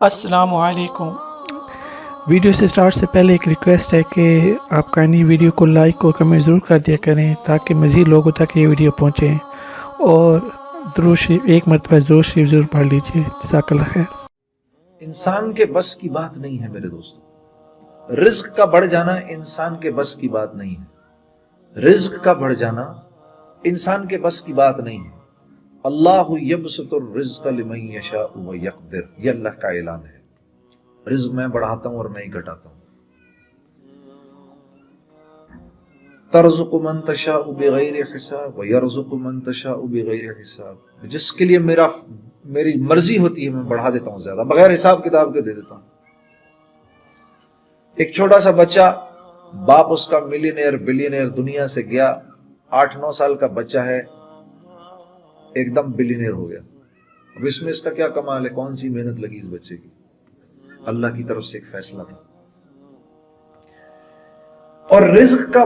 السلام علیکم۔ ویڈیو سے سٹارٹ سے پہلے ایک ریکویسٹ ہے کہ آپ کائنڈلی ویڈیو کو لائک اور کمنٹ ضرور کر دیا کریں تاکہ مزید لوگوں تک یہ ویڈیو پہنچے، اور درود شریف ایک مرتبہ درود شریف ضرور پڑھ لیجیے۔ جزاک اللہ خیر۔ انسان کے بس کی بات نہیں ہے میرے دوستو، رزق کا بڑھ جانا انسان کے بس کی بات نہیں ہے، رزق کا بڑھ جانا انسان کے بس کی بات نہیں ہے۔ اللہ یبسط الرزق لمن یشاء ویقدر، یہ اللہ کا اعلان ہے، رزق میں بڑھاتا ہوں اور میں ہی گھٹاتا ہوں۔ ترزق من تشاء بغیر حساب ویرزق من تشاء بغیر حساب، جس کے لیے میری مرضی ہوتی ہے میں بڑھا دیتا ہوں زیادہ، بغیر حساب کتاب کے دے دیتا ہوں۔ ایک چھوٹا سا بچہ، باپ اس کا ملینئر بلینئر دنیا سے گیا، 8-9 سال کا بچہ ہے، ایک دم بلینئر ہو گیا۔ اب اس میں اس کا کیا کمال ہے، کون سی محنت لگی اس بچے کی؟ اللہ کی طرف سے ایک فیصلہ تھا۔ اور رزق کا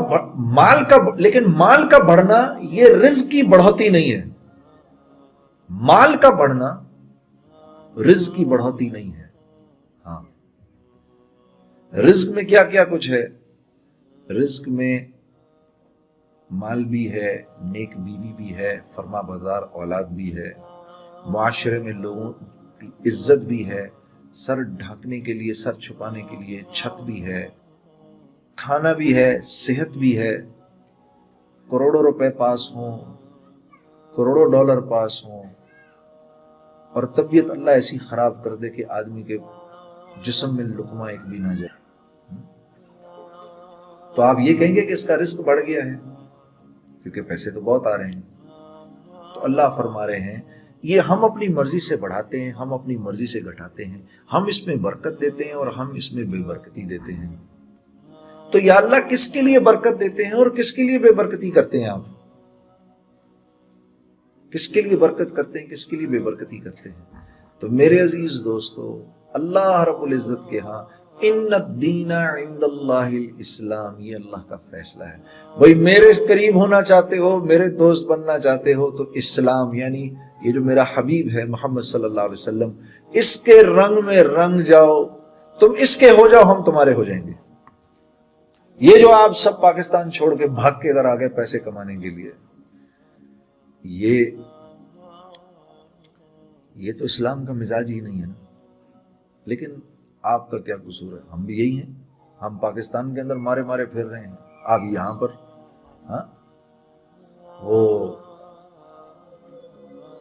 لیکن مال کا بڑھنا یہ رزق کی بڑھوتی نہیں ہے، مال کا بڑھنا رزق کی بڑھوتی نہیں ہے۔ ہاں، رزق میں کیا کیا کچھ ہے؟ رزق میں مال بھی ہے، نیک بیوی بھی ہے، فرما بردار اولاد بھی ہے، معاشرے میں لوگوں کی عزت بھی ہے، سر ڈھانکنے کے لیے، سر چھپانے کے لیے چھت بھی ہے، کھانا بھی ہے، صحت بھی ہے، کروڑوں روپے پاس ہوں، کروڑوں ڈالر پاس ہوں، اور طبیعت اللہ ایسی خراب کر دے کہ آدمی کے جسم میں لقمہ ایک بھی نہ جائے، تو آپ یہ کہیں گے کہ اس کا رزق بڑھ گیا ہے کیونکہ پیسے تو بہت آ رہے ہیں۔ تو اللہ فرما رہے ہیں یہ ہم اپنی مرضی سے بڑھاتے ہیں، ہم اپنی مرضی سے گھٹاتے ہیں، ہم اس میں برکت دیتے ہیں اور ہم اس میں بے برکتی دیتے ہیں۔ تو یا اللہ کس کے لیے برکت دیتے ہیں اور کس کے لیے بے برکتی کرتے ہیں؟ آپ کس کے لیے برکت کرتے ہیں، کس کے لیے بے برکتی کرتے ہیں؟ تو میرے عزیز دوستو، اللہ رب العزت کے ہاں ان الدین عند اللہ الاسلام، یہ اللہ کا فیصلہ ہے۔ بھئی میرے قریب ہونا چاہتے ہو، میرے دوست بننا چاہتے ہو، تو اسلام یعنی یہ جو میرا حبیب ہے محمد صلی اللہ علیہ وسلم، اس کے رنگ میں رنگ جاؤ، تم اس کے ہو جاؤ، ہم تمہارے ہو جائیں گے۔ یہ جو آپ سب پاکستان چھوڑ کے بھاگ کے ادھر آ گئے پیسے کمانے کے لیے، یہ تو اسلام کا مزاج ہی نہیں ہے نا۔ لیکن آپ کا کیا قصور ہے؟ ہم بھی یہی ہیں، ہم پاکستان کے اندر مارے مارے پھر رہے ہیں، آپ یہاں پر۔ ہاں،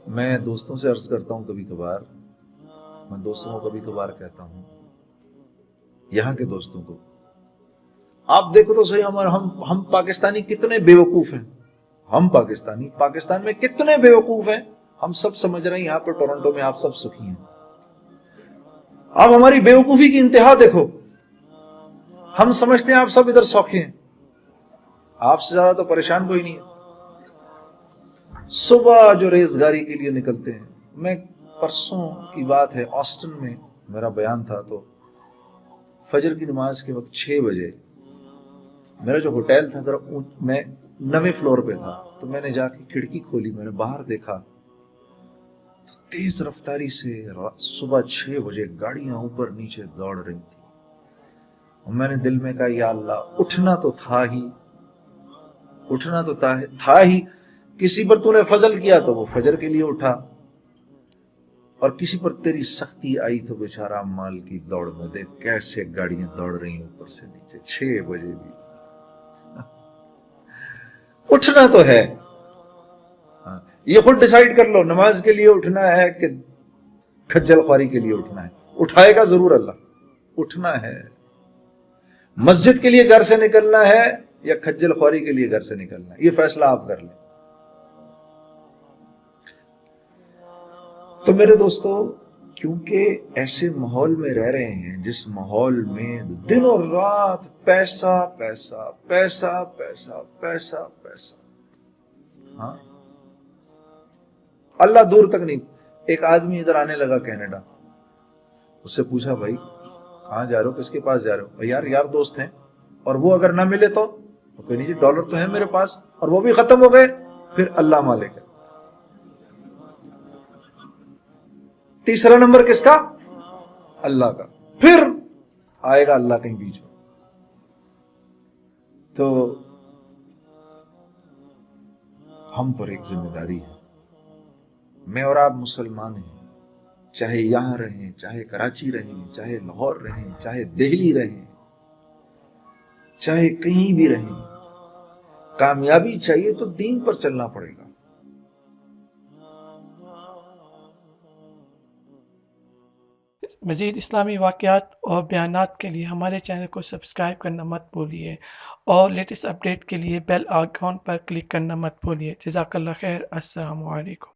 میں دوستوں سے عرض کرتا ہوں، کبھی کبھار میں دوستوں کو کبھی کبھار کہتا ہوں، یہاں کے دوستوں کو، آپ دیکھو تو صحیح ہم پاکستانی کتنے بے وقوف ہیں، ہم پاکستان میں کتنے بے وقوف ہیں۔ ہم سب سمجھ رہے ہیں یہاں پر ٹورنٹو میں آپ سب سخی ہیں، آپ ہماری بے وقوفی کی انتہا دیکھو، ہم سمجھتے ہیں آپ سب ادھر سوکھے ہیں، آپ سے زیادہ تو پریشان کوئی نہیں ہے۔ صبح جو ریزگاری کے لیے نکلتے ہیں، میں پرسوں کی بات ہے، آسٹن میں میرا بیان تھا، تو فجر کی نماز کے وقت 6 بجے میرا جو ہوٹل تھا ذرا میں 9ویں فلور پہ تھا، تو میں نے جا کے کھڑکی کھولی، میں نے باہر دیکھا تو تیز رفتاری سے صبح 6 بجے گاڑیاں اوپر نیچے دوڑ رہی تھی، اور میں نے دل میں کہا یا اللہ، اٹھنا تو تھا ہی، کسی پر تو نے فضل کیا تو وہ فجر کے لیے اٹھا، اور کسی پر تیری سختی آئی تو بیچارہ مال کی دوڑ میں دیکھ کیسے گاڑیاں دوڑ رہی ہیں اوپر سے نیچے 6 بجے بھی۔ اٹھنا تو ہے، یہ خود ڈیسائیڈ کر لو، نماز کے لیے اٹھنا ہے کہ کھجل خواری کے لیے اٹھنا ہے؟ اٹھائے گا ضرور اللہ، اٹھنا ہے۔ مسجد کے لیے گھر سے نکلنا ہے یا کھجل خواری کے لیے گھر سے نکلنا ہے، یہ فیصلہ آپ کر لیں۔ تو میرے دوستو، کیونکہ ایسے ماحول میں رہ رہے ہیں جس ماحول میں دن اور رات پیسہ پیسہ پیسہ پیسہ پیسہ پیسہ، ہاں، اللہ دور تک نہیں۔ ایک آدمی ادھر آنے لگا کینیڈا، اس سے پوچھا بھائی کہاں جا رہے ہو، کس کے پاس جا رہے ہو؟ یار دوست ہیں، اور وہ اگر نہ ملے تو کوئی نہیں جی، ڈالر تو ہے میرے پاس اور وہ بھی ختم ہو گئے، پھر اللہ مالک ہے۔ تیسرا نمبر کس کا؟ اللہ کا، پھر آئے گا اللہ کہیں بیچ میں. تو ہم پر ایک ذمہ داری ہے. میں اور آپ مسلمان ہیں، چاہے یہاں رہیں، چاہے کراچی رہیں، چاہے لاہور رہیں، چاہے دہلی رہیں، چاہے کہیں بھی رہیں، کامیابی چاہیے تو دین پر چلنا پڑے گا. مزید اسلامی واقعات اور بیانات کے لیے ہمارے چینل کو سبسکرائب کرنا مت بھولیے اور لیٹسٹ اپڈیٹ کے لیے بیل آئیکن پر کلک کرنا مت بھولیے. جزاک اللہ خیر. السلام علیکم.